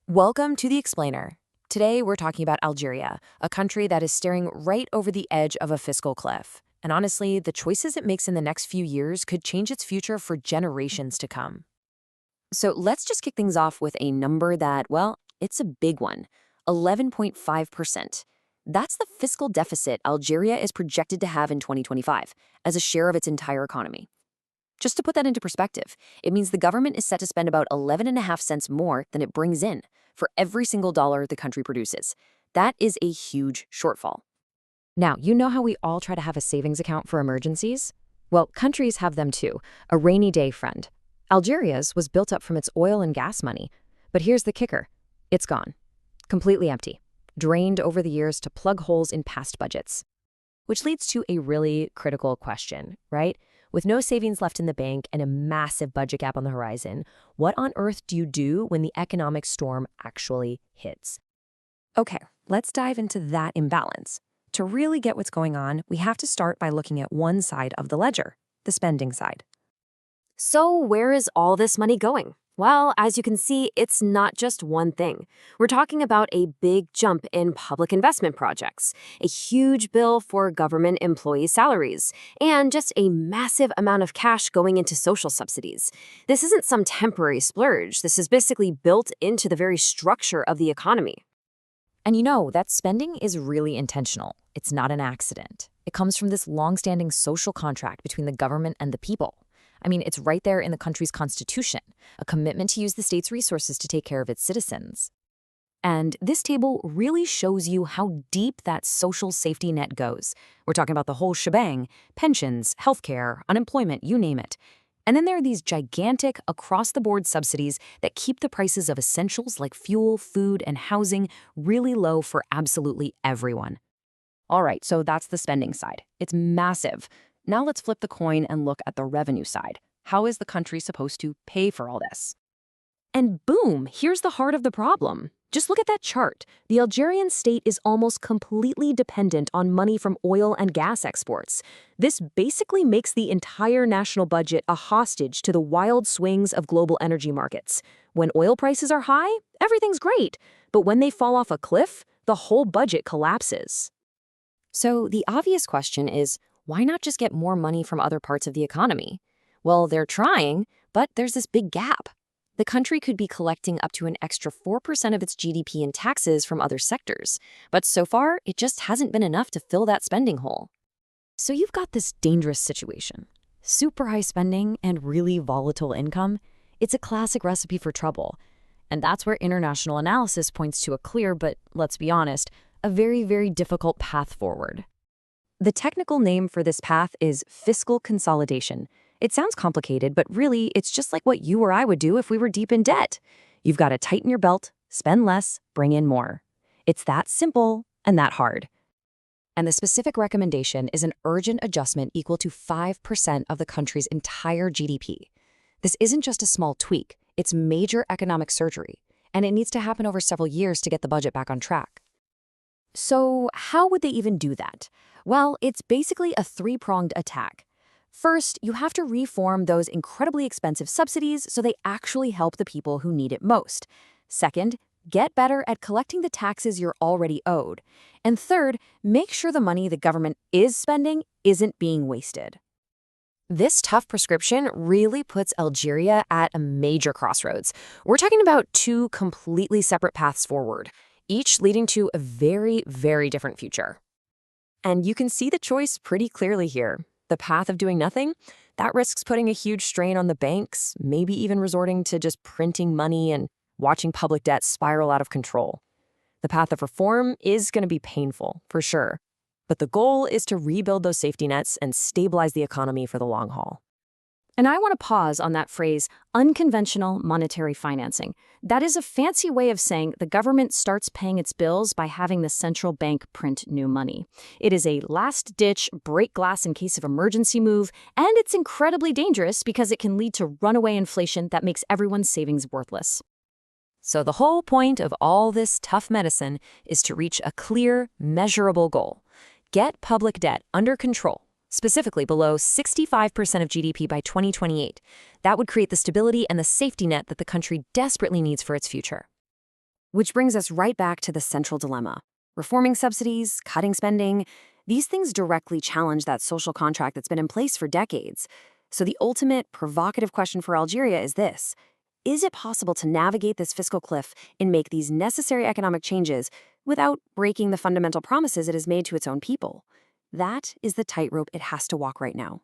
Welcome to The Explainer. Today we're talking about Algeria, a country that is staring right over the edge of a fiscal cliff. And honestly, the choices it makes in the next few years could change its future for generations to come. So let's just kick things off with a number that, well, it's a big one, 11.5%. That's the fiscal deficit Algeria is projected to have in 2025 as a share of its entire economy. Just to put that into perspective, it means the government is set to spend about 11.5 cents more than it brings in for every single dollar the country produces. That is a huge shortfall. Now, you know how we all try to have a savings account for emergencies? Well, countries have them too, a rainy day friend. Algeria's was built up from its oil and gas money. But here's the kicker. It's gone. Completely empty. Drained over the years to plug holes in past budgets. Which leads to a really critical question, right? With no savings left in the bank and a massive budget gap on the horizon, what on earth do you do when the economic storm actually hits? Okay, let's dive into that imbalance. To really get what's going on, we have to start by looking at one side of the ledger, the spending side. So where is all this money going? Well, as you can see, it's not just one thing. We're talking about a big jump in public investment projects, a huge bill for government employee salaries, and just a massive amount of cash going into social subsidies. This isn't some temporary splurge. This is basically built into the very structure of the economy. And you know, that spending is really intentional. It's not an accident. It comes from this long-standing social contract between the government and the people. I mean, it's right there in the country's constitution, a commitment to use the state's resources to take care of its citizens. And this table really shows you how deep that social safety net goes. We're talking about the whole shebang, pensions, healthcare, unemployment, you name it. And then there are these gigantic across-the-board subsidies that keep the prices of essentials like fuel, food, and housing really low for absolutely everyone. All right, so that's the spending side. It's massive. Now let's flip the coin and look at the revenue side. How is the country supposed to pay for all this? And boom, here's the heart of the problem. Just look at that chart. The Algerian state is almost completely dependent on money from oil and gas exports. This basically makes the entire national budget a hostage to the wild swings of global energy markets. When oil prices are high, everything's great. But when they fall off a cliff, the whole budget collapses. So the obvious question is, why not just get more money from other parts of the economy? Well, they're trying, but there's this big gap. The country could be collecting up to an extra 4% of its GDP in taxes from other sectors, but so far, it just hasn't been enough to fill that spending hole. So you've got this dangerous situation. Super high spending and really volatile income. It's a classic recipe for trouble. And that's where international analysis points to a clear, but let's be honest, a very, very difficult path forward. The technical name for this path is fiscal consolidation. It sounds complicated, but really, it's just like what you or I would do if we were deep in debt. You've got to tighten your belt, spend less, bring in more. It's that simple and that hard. And the specific recommendation is an urgent adjustment equal to 5% of the country's entire GDP. This isn't just a small tweak, it's major economic surgery, and it needs to happen over several years to get the budget back on track. So how would they even do that? Well, it's basically a three-pronged attack. First, you have to reform those incredibly expensive subsidies so they actually help the people who need it most. Second, get better at collecting the taxes you're already owed. And third, make sure the money the government is spending isn't being wasted. This tough prescription really puts Algeria at a major crossroads. We're talking about two completely separate paths forward, each leading to a very, very different future. And you can see the choice pretty clearly here. The path of doing nothing, that risks putting a huge strain on the banks, maybe even resorting to just printing money and watching public debt spiral out of control. The path of reform is going to be painful, for sure. But the goal is to rebuild those safety nets and stabilize the economy for the long haul. And I want to pause on that phrase, unconventional monetary financing. That is a fancy way of saying the government starts paying its bills by having the central bank print new money. It is a last-ditch, break glass in case of emergency move, and it's incredibly dangerous because it can lead to runaway inflation that makes everyone's savings worthless. So the whole point of all this tough medicine is to reach a clear, measurable goal. Get public debt under control, specifically below 65% of GDP by 2028. That would create the stability and the safety net that the country desperately needs for its future. Which brings us right back to the central dilemma. Reforming subsidies, cutting spending, these things directly challenge that social contract that's been in place for decades. So the ultimate provocative question for Algeria is this: is it possible to navigate this fiscal cliff and make these necessary economic changes without breaking the fundamental promises it has made to its own people? That is the tightrope it has to walk right now.